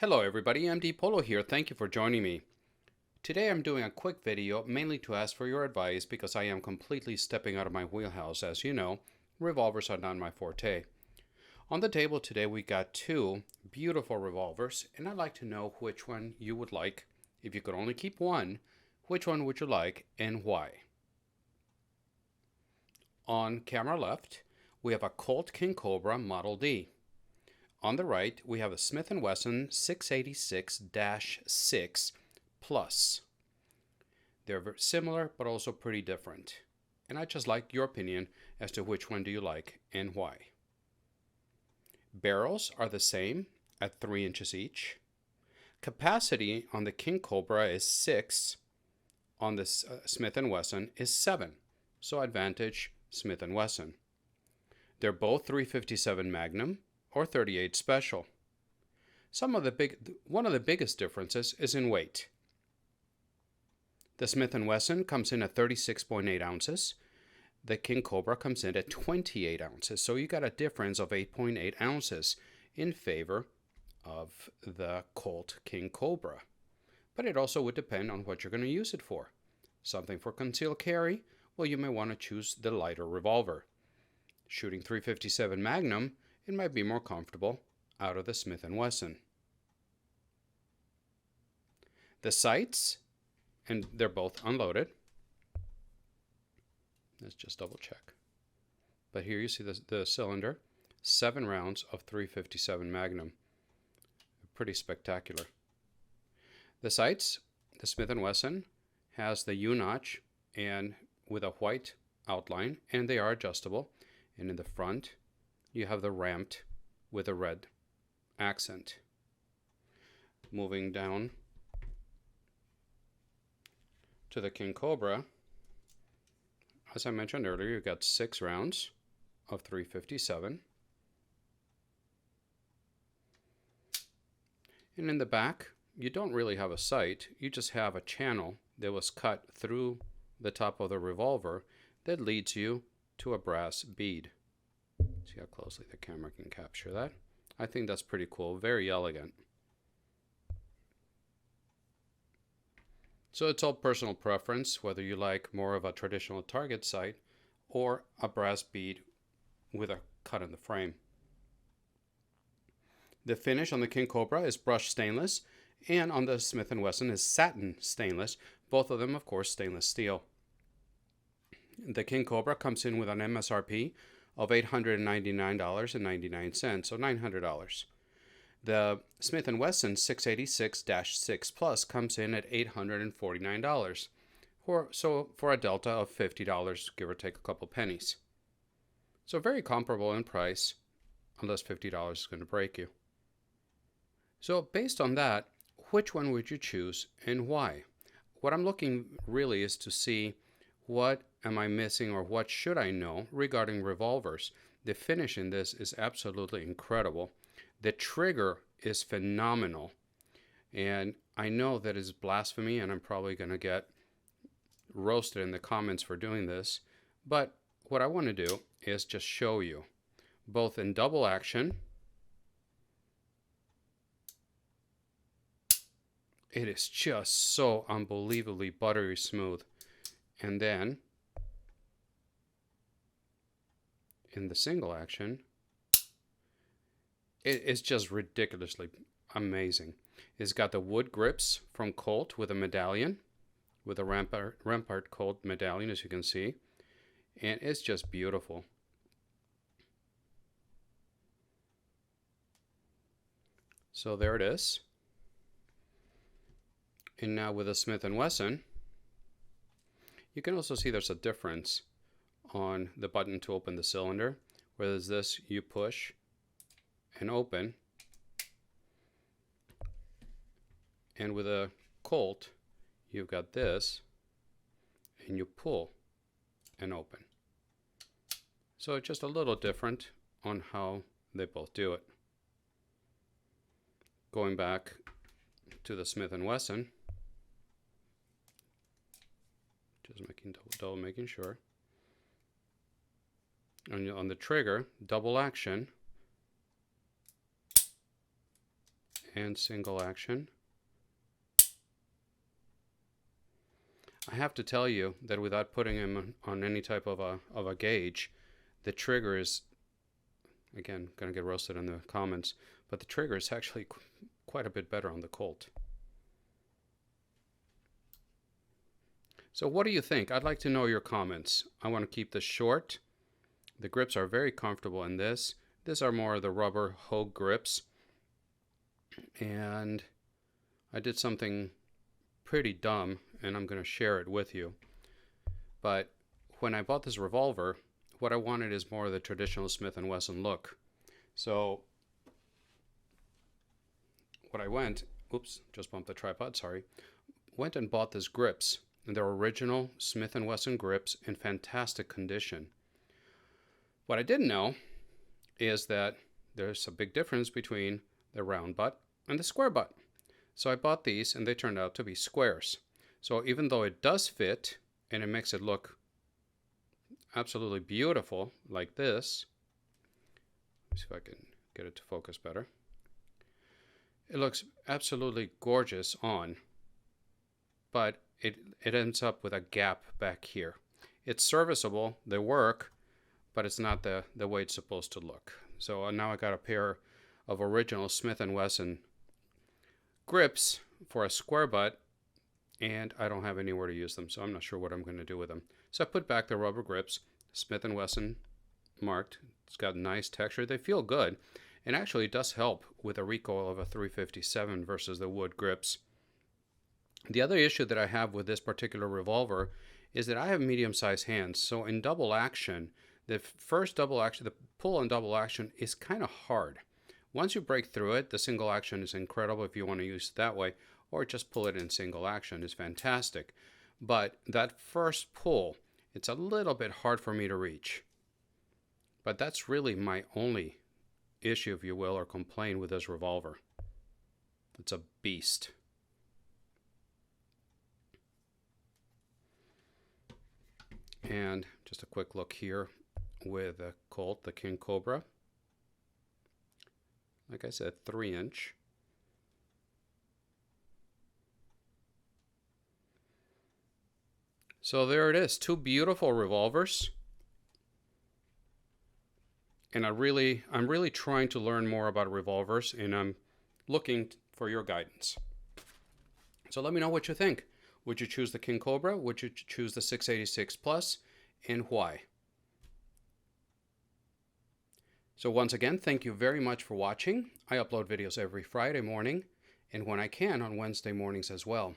Hello everybody, MD Polo here. Thank you for joining me. Today I'm doing a quick video mainly to ask for your advice because I am completely stepping out of my wheelhouse. As you know, revolvers are not my forte. On the table today we got two beautiful revolvers and I'd like to know which one you would like. If you could only keep one, which one would you like and why? On camera left, we have a Colt King Cobra Model D. On the right, we have a Smith & Wesson 686-6 Plus. They're very similar, but also pretty different. And I'd just like your opinion as to which one do you like and why. Barrels are the same at 3 inches each. Capacity on the King Cobra is 6. On the Smith & Wesson is 7. So advantage Smith & Wesson. They're both 357 Magnum or 38 Special. One of the biggest differences is in weight. The Smith & Wesson comes in at 36.8 ounces. The King Cobra comes in at 28 ounces. So you got a difference of 8.8 ounces in favor of the Colt King Cobra. But it also would depend on what you're going to use it for. Something for concealed carry? Well, you may want to choose the lighter revolver. Shooting .357 Magnum, it might be more comfortable out of the Smith & Wesson. The sights, and they're both unloaded. Let's just double check. But here you see the cylinder, 7 rounds of .357 Magnum. Pretty spectacular. The sights, the Smith & Wesson has the U-notch and with a white outline, and they are adjustable. And in the front, you have the ramped with a red accent. Moving down to the King Cobra, as I mentioned earlier, you've got 6 rounds of .357. And in the back, you don't really have a sight, you just have a channel that was cut through the top of the revolver that leads you to a brass bead. See how closely the camera can capture that. I think that's pretty cool, very elegant. So it's all personal preference, whether you like more of a traditional target sight or a brass bead with a cut in the frame. The finish on the King Cobra is brushed stainless, and on the Smith & Wesson is satin stainless, both of them of course stainless steel. The King Cobra comes in with an MSRP of $899.99, so $900. The Smith & Wesson 686-6 Plus comes in at $849, so for a delta of $50, give or take a couple pennies. So very comparable in price, unless $50 is going to break you. So based on that, which one would you choose and why? What I'm looking really is to see what am I missing or what should I know regarding revolvers. The finish in this is absolutely incredible. The trigger is phenomenal. And I know that is blasphemy and I'm probably going to get roasted in the comments for doing this. But what I want to do is just show you both in double action. It is just so unbelievably buttery smooth. And then in the single action, it is just ridiculously amazing. It's got the wood grips from Colt with a medallion, with a Rampart Colt medallion, as you can see. And it's just beautiful. So there it is. And now with a Smith & Wesson, you can also see there's a difference on the button to open the cylinder. Whereas this, you push and open. And with a Colt, you've got this, and you pull and open. So it's just a little different on how they both do it. Going back to the Smith & Wesson, just making sure. On the trigger, double action, and single action. I have to tell you that without putting him on any type of a gauge, the trigger is, again, going to get roasted in the comments, but the trigger is actually quite a bit better on the Colt. So what do you think? I'd like to know your comments. I want to keep this short. The grips are very comfortable in this. These are more of the rubber Hogue grips. And I did something pretty dumb, and I'm going to share it with you. But when I bought this revolver, what I wanted is more of the traditional Smith & Wesson look. So what I went, oops, just bumped the tripod, sorry, went and bought these grips. And they're original Smith & Wesson grips in fantastic condition. What I didn't know is that there's a big difference between the round butt and the square butt. So I bought these, and they turned out to be squares. So even though it does fit, and it makes it look absolutely beautiful like this, let's see if I can get it to focus better. It looks absolutely gorgeous on, but it ends up with a gap back here. It's serviceable, they work, but it's not the way it's supposed to look. So now I got a pair of original Smith & Wesson grips for a square butt, and I don't have anywhere to use them, so I'm not sure what I'm going to do with them. So I put back the rubber grips, Smith & Wesson marked. It's got nice texture. They feel good, and actually it does help with a recoil of a 357 versus the wood grips. The other issue that I have with this particular revolver is that I have medium-sized hands, so in double action, the first double action, the pull on double action is kind of hard. Once you break through it, the single action is incredible if you want to use it that way, or just pull it in single action is fantastic. But that first pull, it's a little bit hard for me to reach. But that's really my only issue, if you will, or complaint with this revolver. It's a beast. And just a quick look here with the Colt, the King Cobra. Like I said, 3-inch. So there it is, two beautiful revolvers. And I'm really trying to learn more about revolvers, and I'm looking for your guidance. So let me know what you think. Would you choose the King Cobra? Would you choose the 686 Plus? And why? So once again, thank you very much for watching. I upload videos every Friday morning, and when I can, on Wednesday mornings as well.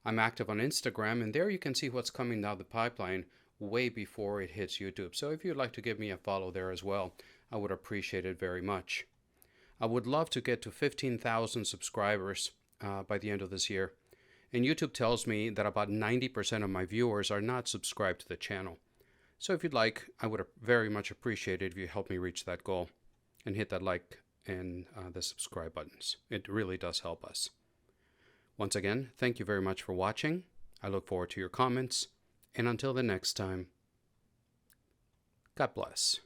I'm active on Instagram, and there you can see what's coming down the pipeline way before it hits YouTube. So if you'd like to give me a follow there as well, I would appreciate it very much. I would love to get to 15,000 subscribers by the end of this year. And YouTube tells me that about 90% of my viewers are not subscribed to the channel. So if you'd like, I would very much appreciate it if you help me reach that goal and hit that like and the subscribe buttons. It really does help us. Once again, thank you very much for watching. I look forward to your comments. And until the next time, God bless.